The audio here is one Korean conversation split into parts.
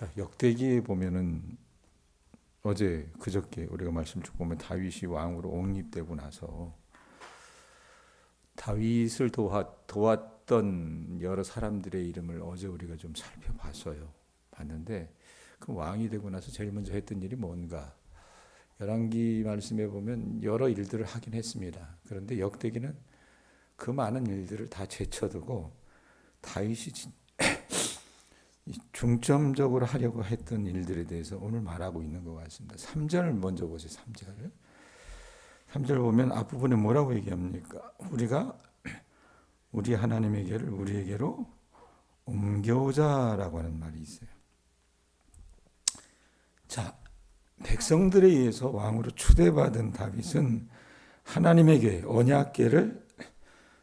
자, 역대기에 보면은 어제 그저께 우리가 말씀 쭉 보면 다윗이 왕으로 옹립되고 나서 다윗을 도왔던 여러 사람들의 이름을 어제 우리가 좀 살펴봤어요. 봤는데 그 왕이 되고 나서 제일 먼저 했던 일이 뭔가? 열왕기 말씀에 보면 여러 일들을 하긴 했습니다. 그런데 역대기는 그 많은 일들을 다 제쳐두고 다윗이 중점적으로 하려고 했던 일들에 대해서 오늘 말하고 있는 것 같습니다. 3절 먼저 보세요. 3절 보면 앞부분에 뭐라고 얘기합니까? 우리가 우리 하나님의 길을 우리에게로 옮겨오자라고 하는 말이 있어요. 자, 백성들에 의해서 왕으로 추대받은 다윗은 하나님에게 언약궤를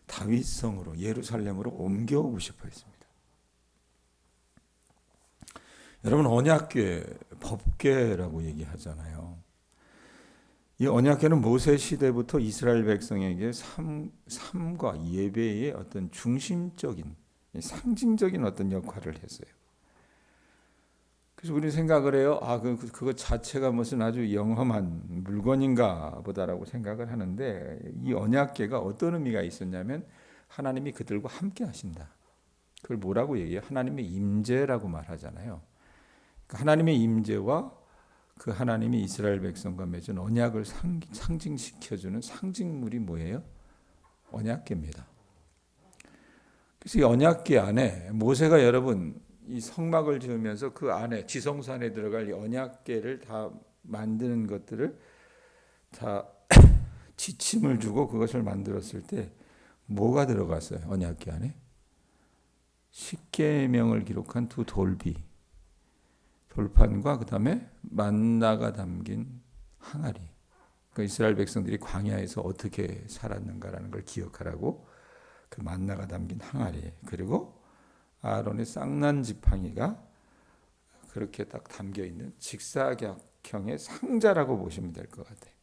다윗성으로 예루살렘으로 옮겨오고 싶어 했습니다. 여러분, 언약궤, 법궤라고 얘기하잖아요. 이 언약궤는 모세 시대부터 이스라엘 백성에게 삶과 예배의 어떤 중심적인, 상징적인 어떤 역할을 했어요. 그래서 우리 생각을 해요. 그거 자체가 무슨 아주 영험한 물건인가 보다라고 생각을 하는데, 이 언약궤가 어떤 의미가 있었냐면 하나님이 그들과 함께 하신다. 그걸 뭐라고 얘기해요? 하나님의 임재라고 말하잖아요. 하나님의 임재와 그 하나님이 이스라엘 백성과 맺은 언약을 상징시켜주는 상징물이 뭐예요? 언약궤입니다. 그래서 이 언약궤 안에 모세가 여러분 이 성막을 지으면서 그 안에 지성소 안에 들어갈 이 언약궤를 다 만드는 것들을 다 지침을 주고 그것을 만들었을 때 뭐가 들어갔어요? 언약궤 안에 십계명을 기록한 두 돌판과 그 다음에 만나가 담긴 항아리. 그러니까 이스라엘 백성들이 광야에서 어떻게 살았는가라는 걸 기억하라고 그 만나가 담긴 항아리. 그리고 아론의 쌍난 지팡이가 그렇게 딱 담겨 있는 직사각형의 상자라고 보시면 될 것 같아요.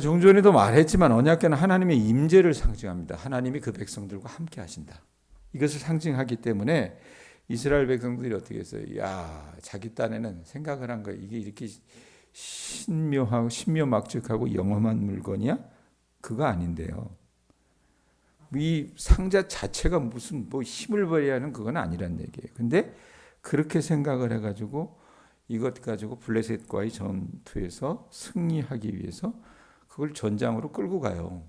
좀 전에도 말했지만 언약궤는 하나님의 임재를 상징합니다. 하나님이 그 백성들과 함께 하신다. 이것을 상징하기 때문에 이스라엘 백성들이 어떻게 했어요? 자기 딴에는 생각을 한 거예요. 이게 이렇게 신묘하고 신묘막측하고 영험한 물건이야? 그거 아닌데요. 이 상자 자체가 무슨 힘을 발휘하는 그건 아니란 얘기예요. 근데 그렇게 생각을 해가지고 이것 가지고 블레셋과의 전투에서 승리하기 위해서 그걸 전장으로 끌고 가요.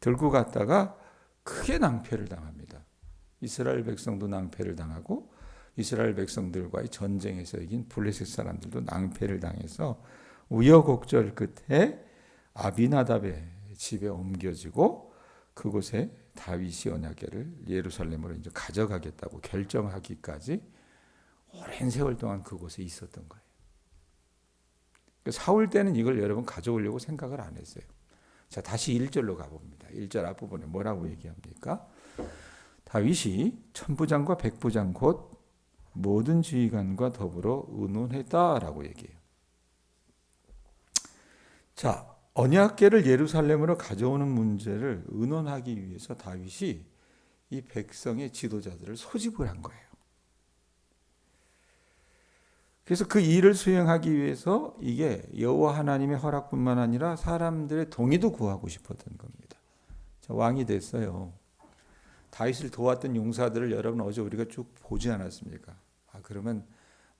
들고 갔다가 크게 낭패를 당합니다. 이스라엘 백성도 낭패를 당하고 이스라엘 백성들과의 전쟁에서 이긴 블레셋 사람들도 낭패를 당해서 우여곡절 끝에 아비나답의 집에 옮겨지고 그곳에 다윗이 언약궤를 예루살렘으로 이제 가져가겠다고 결정하기까지 오랜 세월 동안 그곳에 있었던 거예요. 사울 때는 이걸 여러분 가져오려고 생각을 안 했어요. 자, 다시 1절로 가봅니다. 1절 앞부분에 뭐라고 얘기합니까? 다윗이 천부장과 백부장 곧 모든 지휘관과 더불어 의논했다라고 얘기해요. 자, 언약궤를 예루살렘으로 가져오는 문제를 의논하기 위해서 다윗이 이 백성의 지도자들을 소집을 한 거예요. 그래서 그 일을 수행하기 위해서 이게 여호와 하나님의 허락뿐만 아니라 사람들의 동의도 구하고 싶었던 겁니다. 자, 왕이 됐어요. 다윗을 도왔던 용사들을 여러분 어제 우리가 쭉 보지 않았습니까? 그러면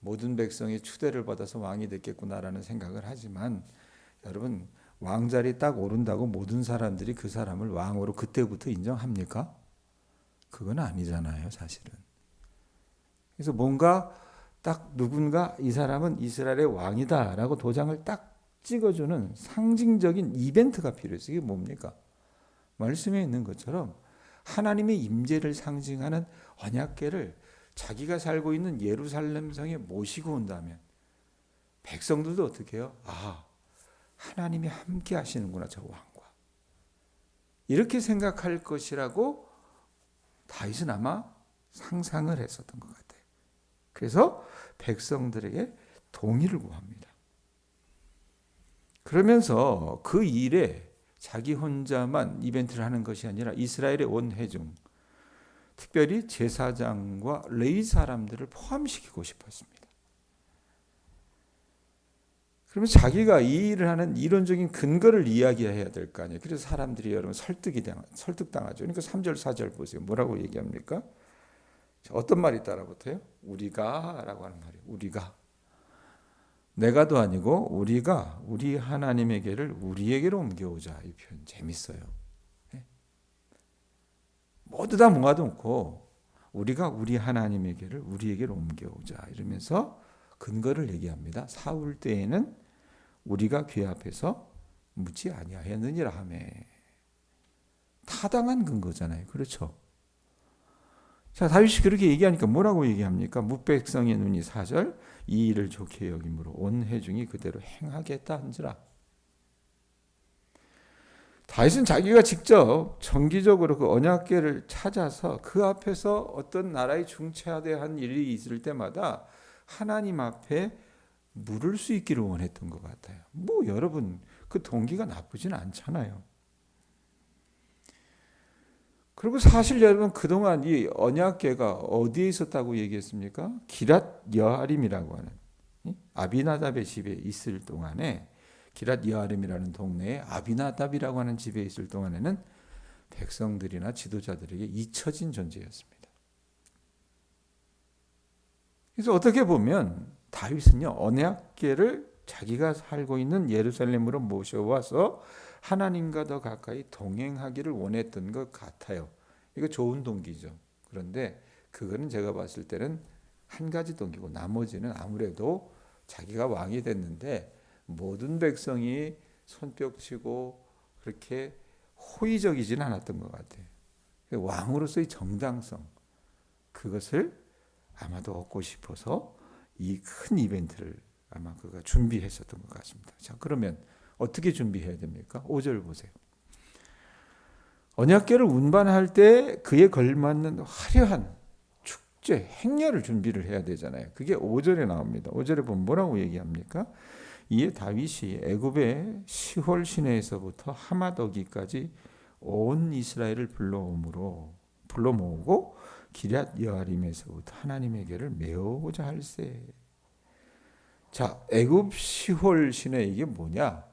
모든 백성이 추대를 받아서 왕이 됐겠구나라는 생각을 하지만 여러분 왕자리 딱 오른다고 모든 사람들이 그 사람을 왕으로 그때부터 인정합니까? 그건 아니잖아요, 사실은. 그래서 뭔가 딱 누군가 이 사람은 이스라엘의 왕이다라고 도장을 딱 찍어주는 상징적인 이벤트가 필요했어요. 이게 뭡니까? 말씀에 있는 것처럼 하나님의 임재를 상징하는 언약궤를 자기가 살고 있는 예루살렘 성에 모시고 온다면 백성들도 어떻게 해요? 하나님이 함께 하시는구나, 저 왕과. 이렇게 생각할 것이라고 다윗은 아마 상상을 했었던 것 같아요. 그래서 백성들에게 동의를 구합니다. 그러면서 그 일에 자기 혼자만 이벤트를 하는 것이 아니라 이스라엘의 온 회중, 특별히 제사장과 레위 사람들을 포함시키고 싶었습니다. 그러면 자기가 이 일을 하는 이론적인 근거를 이야기해야 될 거 아니에요. 그래서 사람들이 여러분 설득당하죠. 그러니까 3절 4절 보세요. 뭐라고 얘기합니까? 어떤 말이 따라붙어요? 우리가 라고 하는 말이에요. 우리가. 내가도 아니고 우리가 우리 하나님에게를 우리에게로 옮겨오자. 이 표현 재밌어요. 모두 다 모아놓고 우리가 우리 하나님에게를 우리에게로 옮겨오자. 이러면서 근거를 얘기합니다. 사울 때에는 우리가 귀 앞에서 묻지 아니하였느니라 하며. 타당한 근거잖아요. 그렇죠? 자, 다윗이 그렇게 얘기하니까 뭐라고 얘기합니까? 뭇백성의 눈이 4절 이 일을 좋게 여김으로 온 회중이 그대로 행하겠다 한지라. 다윗은 자기가 직접 정기적으로 그 언약궤를 찾아서 그 앞에서 어떤 나라의 중차대한 일이 있을 때마다 하나님 앞에 물을 수 있기를 원했던 것 같아요. 뭐 여러분 그 동기가 나쁘진 않잖아요. 그리고 사실 여러분 그동안 이 언약궤가 어디에 있었다고 얘기했습니까? 기랏 여아림이라고 하는 아비나답의 집에 있을 동안에 기랏 여아림이라는 동네에 아비나답이라고 하는 집에 있을 동안에는 백성들이나 지도자들에게 잊혀진 존재였습니다. 그래서 어떻게 보면 다윗은요 언약궤를 자기가 살고 있는 예루살렘으로 모셔와서 하나님과 더 가까이 동행하기를 원했던 것 같아요. 이거 좋은 동기죠. 그런데 그거는 제가 봤을 때는 한 가지 동기고 나머지는 아무래도 자기가 왕이 됐는데 모든 백성이 손뼉치고 그렇게 호의적이지는 않았던 것 같아요. 왕으로서의 정당성 그것을 아마도 얻고 싶어서 이 큰 이벤트를 아마 그가 준비했었던 것 같습니다. 자, 그러면 어떻게 준비해야 됩니까? 5절 보세요. 언약궤를 운반할 때 그에 걸맞는 화려한 축제, 행렬을 준비를 해야 되잖아요. 그게 5절에 나옵니다. 5절에 보면 뭐라고 얘기합니까? 이에 다윗이 애굽의 시홀 시내에서부터 하맛어기까지 온 이스라엘을 불러 모으고 기럇 여아림에서부터 하나님에게를 메우고자 할세. 자, 애굽 시홀 시내 이게 뭐냐?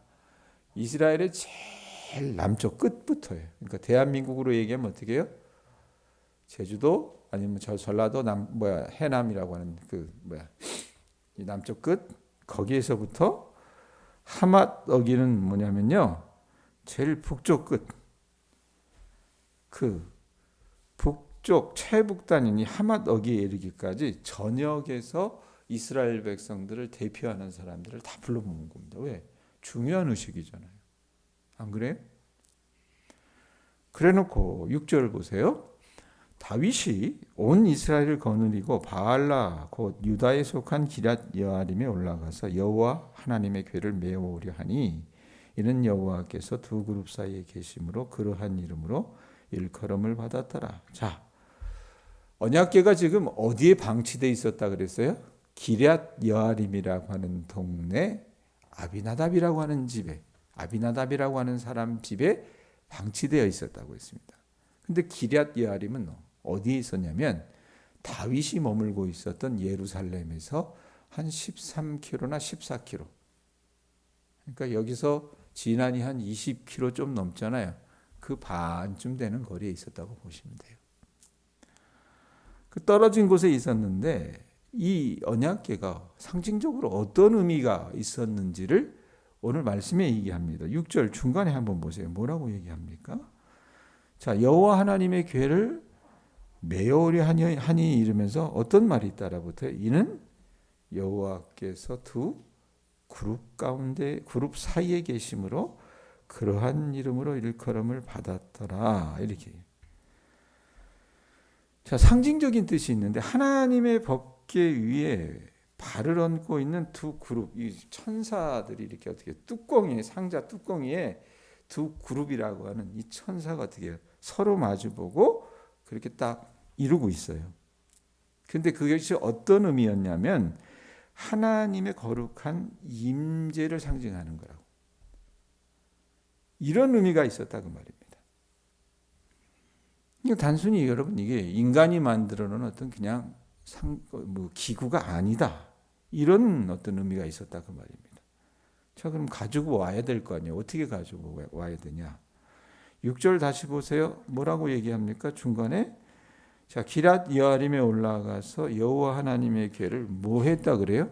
이스라엘의 제일 남쪽 끝부터예요. 그러니까 대한민국으로 얘기하면 어떻게 해요? 제주도 아니면 전라도 해남이라고 하는 이 남쪽 끝 거기에서부터 하맛어기는 뭐냐면요. 제일 북쪽 끝. 그 북쪽 최북단인 이 하맛어기에 이르기까지 전역에서 이스라엘 백성들을 대표하는 사람들을 다 불러 모은 겁니다. 왜? 중요한 의식이잖아요. 안 그래요? 그래놓고 6절 보세요. 다윗이 온 이스라엘을 거느리고 바알라 곧 유다에 속한 기럇 여아림에 올라가서 여호와 하나님의 궤를 메어오려 하니 이는 여호와께서 두 그룹 사이에 계심으로 그러한 이름으로 일컬음을 받았더라. 자, 언약궤가 지금 어디에 방치되어 있었다 그랬어요? 기럇 여아림이라고 하는 동네 아비나답이라고 하는 집에 아비나답이라고 하는 사람 집에 방치되어 있었다고 했습니다. 근데 기럇 여아림은 어디에 있었냐면 다윗이 머물고 있었던 예루살렘에서 한 13km나 14km. 그러니까 여기서 지난이 한 20km 좀 넘잖아요. 그 반쯤 되는 거리에 있었다고 보시면 돼요. 그 떨어진 곳에 있었는데 이 언약궤가 상징적으로 어떤 의미가 있었는지를 오늘 말씀에 얘기합니다. 6절 중간에 한번 보세요. 뭐라고 얘기합니까? 자, 여호와 하나님의 궤를 메어오려 하니 이러면서 어떤 말이 따라붙어요? 이는 여호와께서 두 그룹 사이에 계심으로 그러한 이름으로 일컬음을 받았더라. 이렇게. 자, 상징적인 뜻이 있는데 하나님의 법궤 위에 발을 얹고 있는 두 그룹, 이 천사들이 이렇게 어떻게 상자 뚜껑이에 두 그룹이라고 하는 이 천사가 어떻게 서로 마주보고 그렇게 딱 이루고 있어요. 근데 그것이 어떤 의미였냐면 하나님의 거룩한 임재를 상징하는 거라고. 이런 의미가 있었다 그 말입니다. 이게 단순히 여러분 이게 인간이 만들어 놓은 어떤 그냥 기구가 아니다. 이런 어떤 의미가 있었다 그 말입니다. 자, 그럼 가지고 와야 될 거 아니에요. 어떻게 가지고 와야 되냐? 6절 다시 보세요. 뭐라고 얘기합니까? 중간에 자, 기랏 여아림에 올라가서 여호와 하나님의 궤를 뭐 했다 그래요?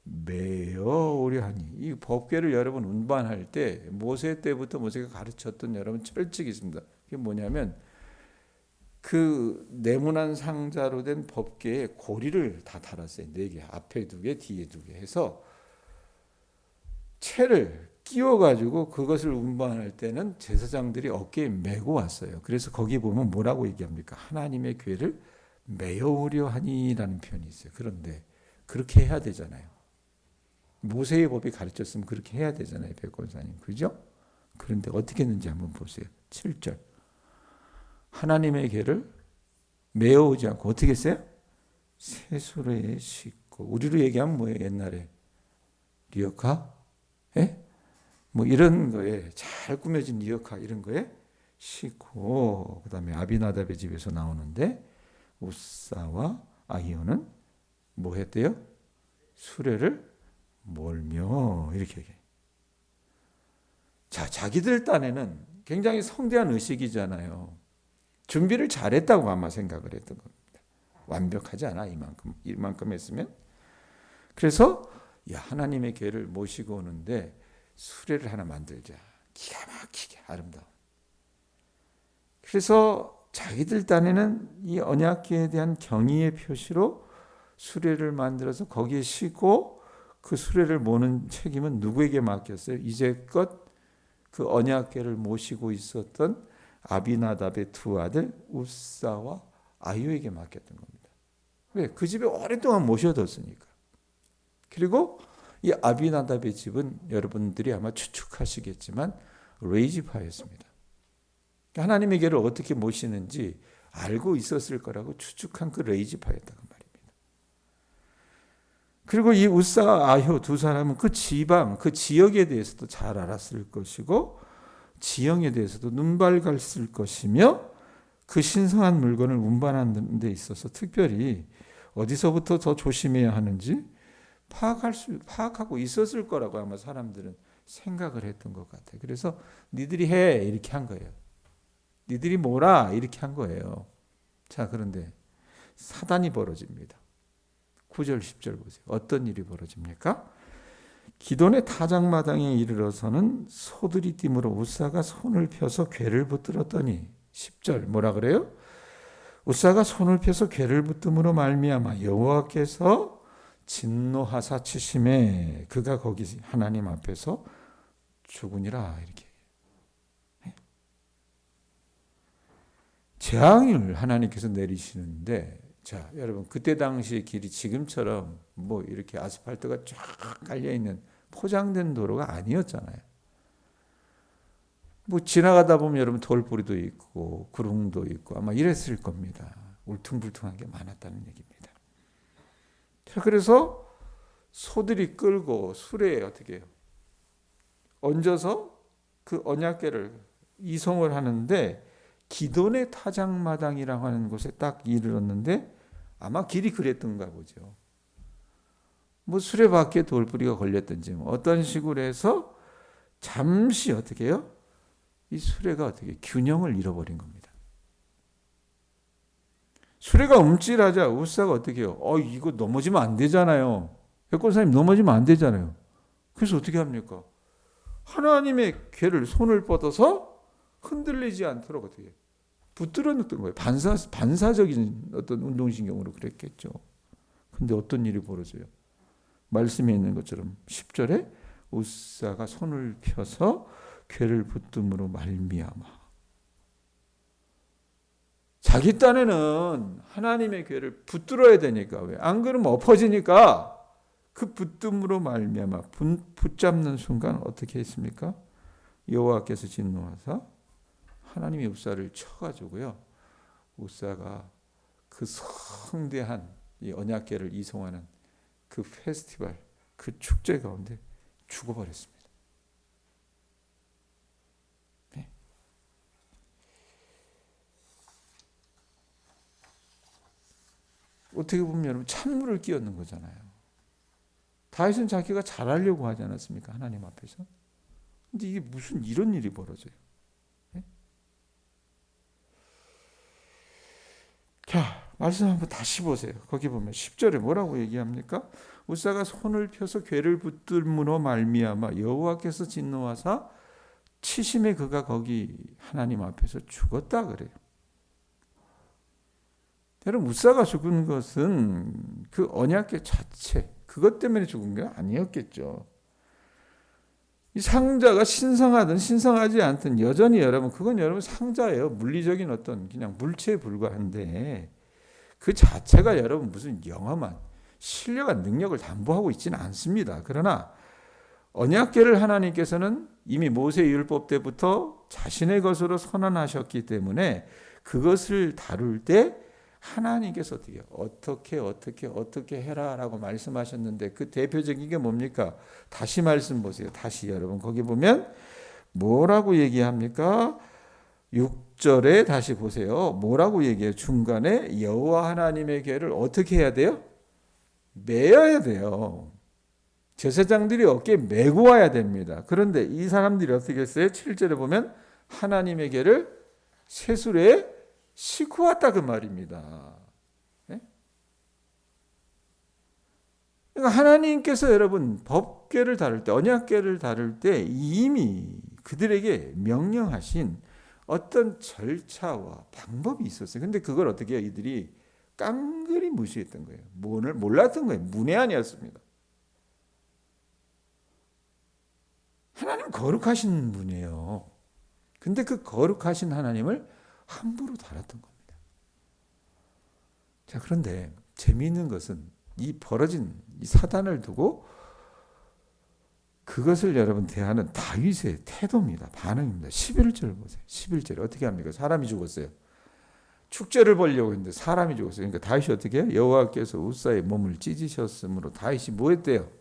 메어 오려 하니. 이 법궤를 여러분 운반할 때 모세 때부터 모세가 가르쳤던 여러분 철칙이 있습니다. 그게 뭐냐면 그 네모난 상자로 된 법궤에 고리를 다 달았어요. 4개. 앞에 2개, 뒤에 2개 해서 채를 끼워가지고 그것을 운반할 때는 제사장들이 어깨에 메고 왔어요. 그래서 거기 보면 뭐라고 얘기합니까? 하나님의 궤를 메어오려 하니라는 표현이 있어요. 그런데 그렇게 해야 되잖아요. 모세의 법이 가르쳤으면 그렇게 해야 되잖아요. 백권사님. 그죠? 그런데 어떻게 했는지 한번 보세요. 7절. 하나님의 궤를 메어오지 않고 어떻게 했어요? 새수레에 싣고. 우리로 얘기하면 뭐예요? 옛날에 리어카? 예? 뭐 이런 거에 잘 꾸며진 리어카 이런 거에 싣고 그다음에 아비나답의 집에서 나오는데 우사와 아히오는 뭐 했대요? 수레를 몰며 이렇게 얘기해요. 자, 자기들 딴에는 굉장히 성대한 의식이잖아요. 준비를 잘했다고 아마 생각을 했던 겁니다. 완벽하지 않아 이만큼 했으면. 그래서 야, 하나님의 궤를 모시고 오는데 수레를 하나 만들자. 기가 막히게 아름다운. 그래서 자기들 딴에는 이 언약궤에 대한 경의의 표시로 수레를 만들어서 거기에 싣고 그 수레를 모는 책임은 누구에게 맡겼어요? 이제껏 그 언약궤를 모시고 있었던 아비나답의 2 아들 우사와 아히오에게 맡겼던 겁니다. 왜? 그 집에 오랫동안 모셔뒀으니까. 그리고 이 아비나답의 집은 여러분들이 아마 추측하시겠지만 레이지파였습니다. 하나님의 궤를 어떻게 모시는지 알고 있었을 거라고 추측한 그 레이지파였다고 말입니다. 그리고 이 우사와 아히오 2 사람은 그 지방, 그 지역에 대해서도 잘 알았을 것이고 지형에 대해서도 눈발갔을 것이며 그 신성한 물건을 운반하는 데 있어서 특별히 어디서부터 더 조심해야 하는지 파악하고 있었을 거라고 아마 사람들은 생각을 했던 것 같아요. 그래서 니들이 해 이렇게 한 거예요. 니들이 뭐라 이렇게 한 거예요. 자, 그런데 사단이 벌어집니다. 9절 10절 보세요. 어떤 일이 벌어집니까? 기돈의 타작마당에 이르러서는 소들이 띠므로 우사가 손을 펴서 궤를 붙들었더니 10절 뭐라 그래요? 우사가 손을 펴서 궤를 붙듦으로 말미암아 여호와께서 진노하사 치심에 그가 거기 하나님 앞에서 죽으니라 이렇게 재앙을 하나님께서 내리시는데 자 여러분 그때 당시의 길이 지금처럼 뭐 이렇게 아스팔트가 쫙 깔려 있는 포장된 도로가 아니었잖아요. 뭐 지나가다 보면 여러분 돌뿌리도 있고 구릉도 있고 아마 이랬을 겁니다. 울퉁불퉁한 게 많았다는 얘기입니다. 자, 그래서 소들이 끌고 수레에 어떻게 해요? 얹어서 그 언약궤를 이송을 하는데 기돈의 타작마당이라고 하는 곳에 딱 이르렀는데 아마 길이 그랬던가 보죠. 뭐 수레바퀴에 돌뿌리가 걸렸든지 뭐 어떤 식으로 해서 잠시 어떻게 해요? 이 수레가 어떻게 균형을 잃어버린 겁니다. 수레가 움찔하자 우사가 어떻게 해요? 이거 넘어지면 안 되잖아요. 백권사님 넘어지면 안 되잖아요. 그래서 어떻게 합니까? 하나님의 궤를 손을 뻗어서 흔들리지 않도록 어떻게 붙들어 놓던 거예요. 반사적인 어떤 운동신경으로 그랬겠죠. 근데 어떤 일이 벌어져요? 말씀에 있는 것처럼 10절에 우사가 손을 펴서 궤를 붙듦으로 말미암아 자기 딴에는 하나님의 궤를 붙들어야 되니까 왜? 안 그러면 엎어지니까 그 붙듦으로 말미암아 붙잡는 순간 어떻게 했습니까? 여호와께서 진노하사 하나님이 우사를 쳐가지고요. 우사가 그 성대한 이 언약궤를 이송하는 그 페스티벌, 그 축제 가운데 죽어버렸습니다. 네. 어떻게 보면 여러분 찬물을 끼얹는 거잖아요. 다윗은 자기가 잘하려고 하지 않았습니까? 하나님 앞에서. 근데 이게 무슨 이런 일이 벌어져요. 네? 자, 말씀 한번 다시 보세요. 거기 보면 10절에 뭐라고 얘기합니까? 우사가 손을 펴서 궤를 붙들므로 말미암아 여호와께서 진노하사 치심에 그가 거기 하나님 앞에서 죽었다 그래요. 여러분 우사가 죽은 것은 그 언약궤 자체 그것 때문에 죽은 게 아니었겠죠. 이 상자가 신성하든 신성하지 않든 여전히 여러분 그건 여러분 상자예요. 물리적인 어떤 그냥 물체에 불과한데 그 자체가 여러분 무슨 영험한 신뢰한 능력을 담보하고 있지는 않습니다. 그러나 언약궤를 하나님께서는 이미 모세율법 때부터 자신의 것으로 선언하셨기 때문에 그것을 다룰 때 하나님께서 어떻게 해라라고 말씀하셨는데 그 대표적인 게 뭡니까? 다시 말씀 보세요. 다시 여러분 거기 보면 뭐라고 얘기합니까? 6절에 다시 보세요. 뭐라고 얘기해요? 중간에 여호와 하나님의 궤를 어떻게 해야 돼요? 매어야 돼요. 제사장들이 어깨에 메고 와야 됩니다. 그런데 이 사람들이 어떻게 했어요? 7절에 보면 하나님의 궤를 세수레에 싣고 왔다 그 말입니다. 네? 그러니까 하나님께서 여러분 법궤를 다룰 때 언약궤를 다룰 때 이미 그들에게 명령하신 어떤 절차와 방법이 있었어요. 근데 그걸 어떻게 해요? 이들이 깡그리 무시했던 거예요. 몰랐던 거예요. 문외한이었습니다. 하나님 거룩하신 분이에요. 근데 그 거룩하신 하나님을 함부로 다뤘던 겁니다. 자, 그런데 재미있는 것은 이 벌어진 이 사단을 두고 그것을 여러분 대하는 다윗의 태도입니다. 반응입니다. 11절 보세요. 11절 어떻게 합니까? 사람이 죽었어요. 축제를 벌려고 했는데 사람이 죽었어요. 그러니까 다윗이 어떻게 해요? 여호와께서 우사의 몸을 찢으셨으므로 다윗이 뭐 했대요?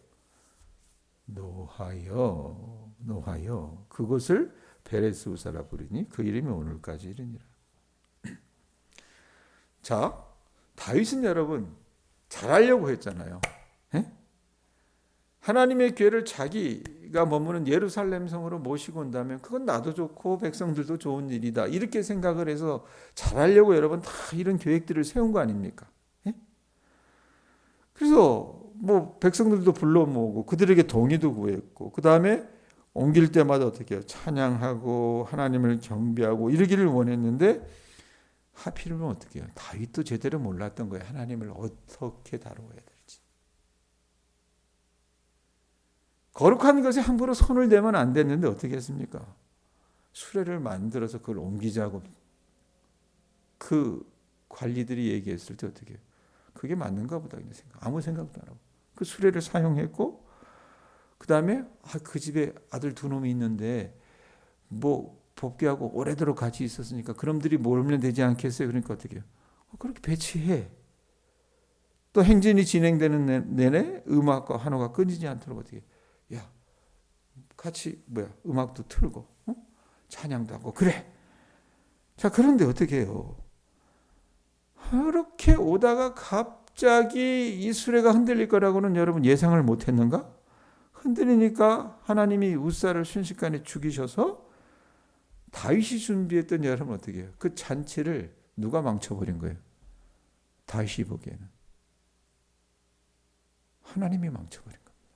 노하여 그것을 베레스 우사라 부르니 그 이름이 오늘까지 이르니라. 자, 다윗은 여러분 잘하려고 했잖아요. 에? 하나님의 궤를 자기가 머무는 예루살렘 성으로 모시고 온다면 그건 나도 좋고 백성들도 좋은 일이다. 이렇게 생각을 해서 잘하려고 여러분 다 이런 계획들을 세운 거 아닙니까? 에? 그래서 뭐 백성들도 불러 모으고 그들에게 동의도 구했고 그 다음에 옮길 때마다 어떻게 해요? 찬양하고 하나님을 경배하고 이러기를 원했는데 하필이면 어떻게 해요? 다윗도 제대로 몰랐던 거예요. 하나님을 어떻게 다루어야 될지. 거룩한 것에 함부로 손을 대면 안 됐는데 어떻게 했습니까? 수레를 만들어서 그걸 옮기자고 그 관리들이 얘기했을 때 어떻게 해요? 그게 맞는가 보다 아무 생각도 안 하고 그 수레를 사용했고 그 다음에 그 집에 아들 두 놈이 있는데 뭐 법궤하고 오래도록 같이 있었으니까 그놈들이 몰면 되지 않겠어요? 그러니까 어떻게 해요? 그렇게 배치해. 또 행진이 진행되는 내내 음악과 환호가 끊이지 않도록 어떻게 해요? 야 같이 음악도 틀고 찬양도 하고 그래. 자 그런데 어떻게 해요? 그렇게 오다가 갑자기 이 수레가 흔들릴 거라고는 여러분 예상을 못했는가? 흔들리니까 하나님이 우사를 순식간에 죽이셔서 다윗이 준비했던 여러분 어떻게 해요? 그 잔치를 누가 망쳐버린 거예요? 다윗이 보기에는 하나님이 망쳐버린 겁니다.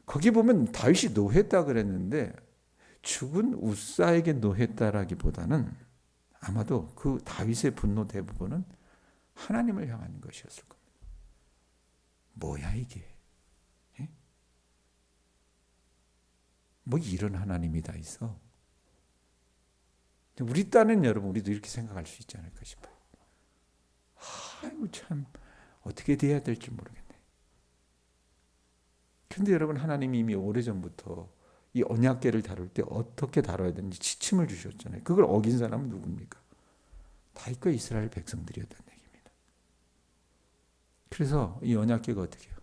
거기 보면 다윗이 노했다 그랬는데 죽은 우사에게 노했다라기보다는 아마도 그 다윗의 분노 대부분은 하나님을 향한 것이었을 겁니다. 뭐야 이게? 에? 뭐 이런 하나님이 다 있어? 우리 딴은 여러분 우리도 이렇게 생각할 수 있지 않을까 싶어요. 아이고 참 어떻게 돼야 될지 모르겠네. 그런데 여러분 하나님이 이미 오래전부터 이 언약궤를 다룰 때 어떻게 다뤄야 되는지 지침을 주셨잖아요. 그걸 어긴 사람은 누굽니까? 다윗과 이스라엘 백성들이었다는 얘기입니다. 그래서 이 언약궤가 어떻게 해요?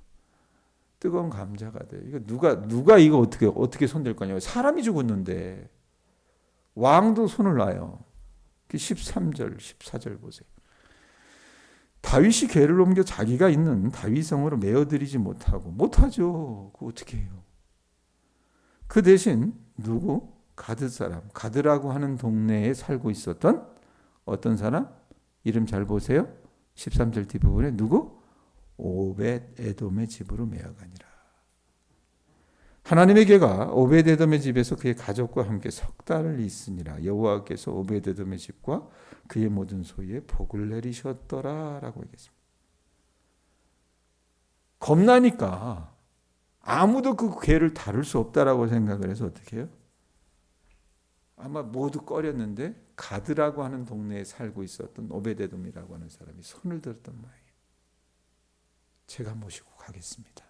뜨거운 감자가 돼요. 이거 누가 이거 어떻게 손댈 거냐고. 사람이 죽었는데 왕도 손을 놔요. 그 13절, 14절 보세요. 다윗이 궤를 옮겨 자기가 있는 다윗성으로 메어들이지 못하죠. 그거 어떻게 해요? 그 대신 누구? 가드 사람, 가드라고 하는 동네에 살고 있었던 어떤 사람? 이름 잘 보세요. 13절 뒷부분에 누구? 오벳 에돔의 집으로 메어가니라. 하나님의 궤가 오벳 에돔의 집에서 그의 가족과 함께 석 달을 있으니라. 여호와께서 오벳 에돔의 집과 그의 모든 소유에 복을 내리셨더라라고 얘기했습니다. 겁나니까 아무도 그 궤를 다룰 수 없다라고 생각을 해서 어떻게 해요? 아마 모두 꺼렸는데 가드라고 하는 동네에 살고 있었던 오벳 에돔이라고 하는 사람이 손을 들었단 말이에요. 제가 모시고 가겠습니다.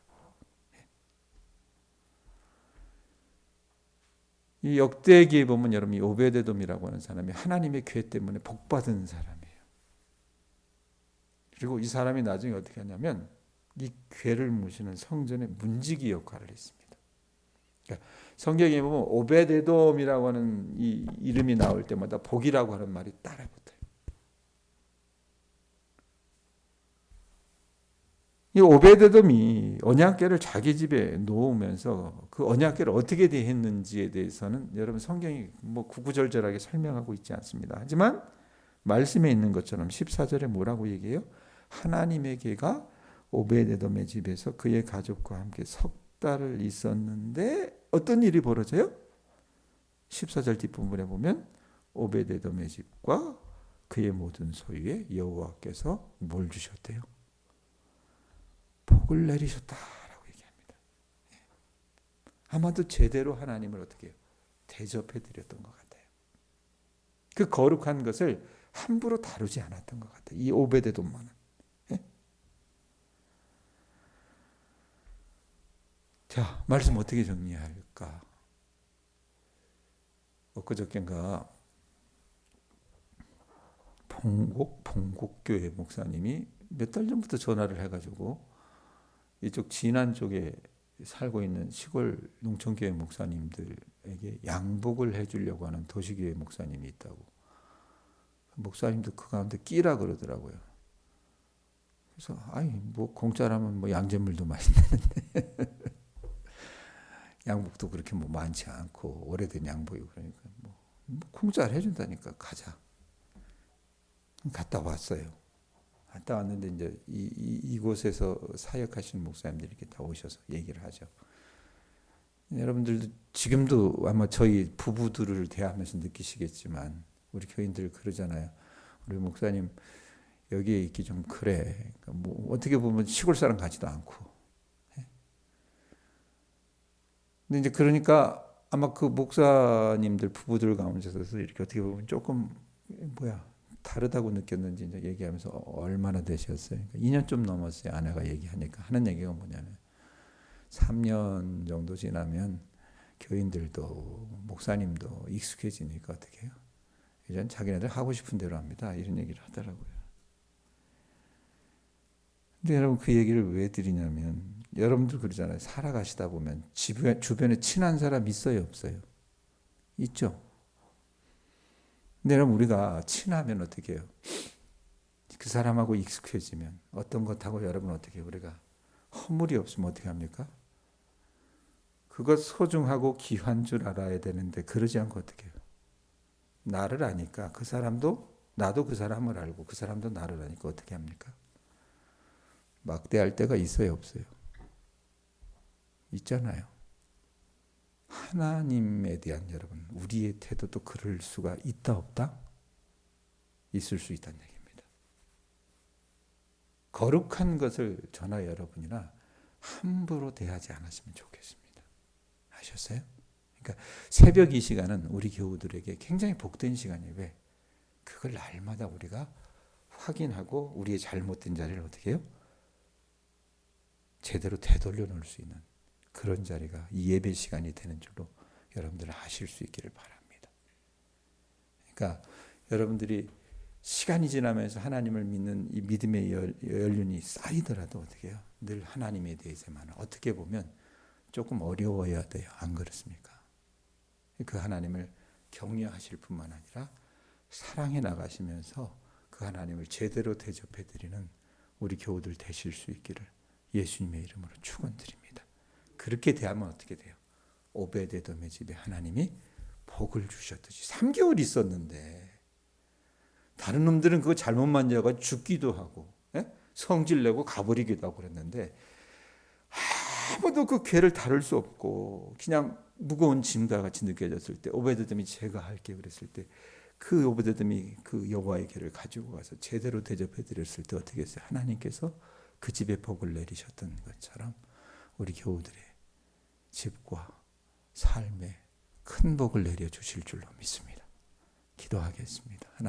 이 역대기에 보면 여러분 이 오벳 에돔이라고 하는 사람이 하나님의 궤 때문에 복받은 사람이에요. 그리고 이 사람이 나중에 어떻게 하냐면 이 궤를 모시는 성전의 문지기 역할을 했습니다. 그러니까 성경에 보면 오벳 에돔이라고 하는 이 이름이 나올 때마다 복이라고 하는 말이 따라 붙어요. 이 오벳 에돔이 언약궤를 자기 집에 놓으면서 그 언약궤를 어떻게 대했는지에 대해서는 여러분 성경이 뭐 구구절절하게 설명하고 있지 않습니다. 하지만 말씀에 있는 것처럼 14절에 뭐라고 얘기해요? 하나님의 궤가 오벳 에돔의 집에서 그의 가족과 함께 석 달을 있었는데 어떤 일이 벌어져요? 14절 뒷부분에 보면 오벳 에돔의 집과 그의 모든 소유에 여호와께서 뭘 주셨대요? 복을 내리셨다라고 얘기합니다. 아마도 제대로 하나님을 어떻게 해요? 대접해 드렸던 것 같아요. 그 거룩한 것을 함부로 다루지 않았던 것 같아요. 이 오벳 에돔만은. 자, 말씀 어떻게 정리할까? 엊그저께인가 봉곡교회 목사님이 몇 달 전부터 전화를 해가지고 이쪽 진안 쪽에 살고 있는 시골 농촌교회 목사님들에게 양복을 해주려고 하는 도시교회 목사님이 있다고. 목사님도 그 가운데 끼라 그러더라고요. 그래서 아니 뭐 공짜라면 뭐 양잿물도 맛있는데 양복도 그렇게 뭐 많지 않고 오래된 양복이고 그러니까 뭐 공짜를 해준다니까 가자. 갔다 왔어요. 갔다 왔는데 이제 이곳에서 사역하시는 목사님들이 이렇게 다 오셔서 얘기를 하죠. 여러분들도 지금도 아마 저희 부부들을 대하면서 느끼시겠지만 우리 교인들 그러잖아요. 우리 목사님 여기에 있기 좀 그래. 그러니까 뭐 어떻게 보면 시골 사람 같지도 않고. 근데 이제 그러니까 아마 그 목사님들 부부들 가운데서 이렇게 어떻게 보면 조금 다르다고 느꼈는지 이제 얘기하면서 얼마나 되셨어요? 그러니까 2년 좀 넘었어요. 아내가 얘기하니까 하는 얘기가 뭐냐면 3년 정도 지나면 교인들도 목사님도 익숙해지니까 어떻게 해요? 이젠 자기네들 하고 싶은 대로 합니다. 이런 얘기를 하더라고요. 근데 여러분 그 얘기를 왜 드리냐면 여러분들 그러잖아요. 살아가시다 보면 주변에 친한 사람 있어요, 없어요? 있죠. 근데 여러분 우리가 친하면 어떻게 해요? 그 사람하고 익숙해지면 어떤 것하고 여러분 어떻게 해요? 우리가 허물이 없으면 어떻게 합니까? 그것 소중하고 귀한 줄 알아야 되는데 그러지 않고 어떻게 해요? 나를 아니까 그 사람도 나도 그 사람을 알고 그 사람도 나를 아니까 어떻게 합니까? 막대할 때가 있어요, 없어요? 있잖아요. 하나님에 대한 여러분 우리의 태도도 그럴 수가 있다 없다? 있을 수 있다는 얘기입니다. 거룩한 것을 저나 여러분이나 함부로 대하지 않았으면 좋겠습니다. 아셨어요? 그러니까 새벽 이 시간은 우리 교우들에게 굉장히 복된 시간이에요. 왜? 그걸 날마다 우리가 확인하고 우리의 잘못된 자리를 어떻게 해요? 제대로 되돌려 놓을 수 있는 그런 자리가 이 예배 시간이 되는 줄로 여러분들 아실 수 있기를 바랍니다. 그러니까 여러분들이 시간이 지나면서 하나님을 믿는 이 믿음의 연륜이 쌓이더라도 어떻게 해요? 늘 하나님에 대해서만 어떻게 보면 조금 어려워야 돼요. 안 그렇습니까? 그 하나님을 경외하실 뿐만 아니라 사랑해 나가시면서 그 하나님을 제대로 대접해 드리는 우리 교우들 되실 수 있기를 예수님의 이름으로 축원드립니다. 그렇게 대하면 어떻게 돼요? 오베데돔의 집에 하나님이 복을 주셨듯이 3개월 있었는데 다른 놈들은 그거 잘못 만져가 죽기도 하고 성질 내고 가버리기도 하고 그랬는데 아무도 그 괴를 다룰 수 없고 그냥 무거운 짐과 같이 느껴졌을 때 오베데돔이 제가 할게 그랬을 때 그 오베데돔이 그 여호와의 괴를 가지고 가서 제대로 대접해 드렸을 때 어떻게 했어요? 하나님께서 그 집에 복을 내리셨던 것처럼 우리 교우들의 집과 삶에 큰 복을 내려 주실 줄로 믿습니다. 기도하겠습니다. 하나님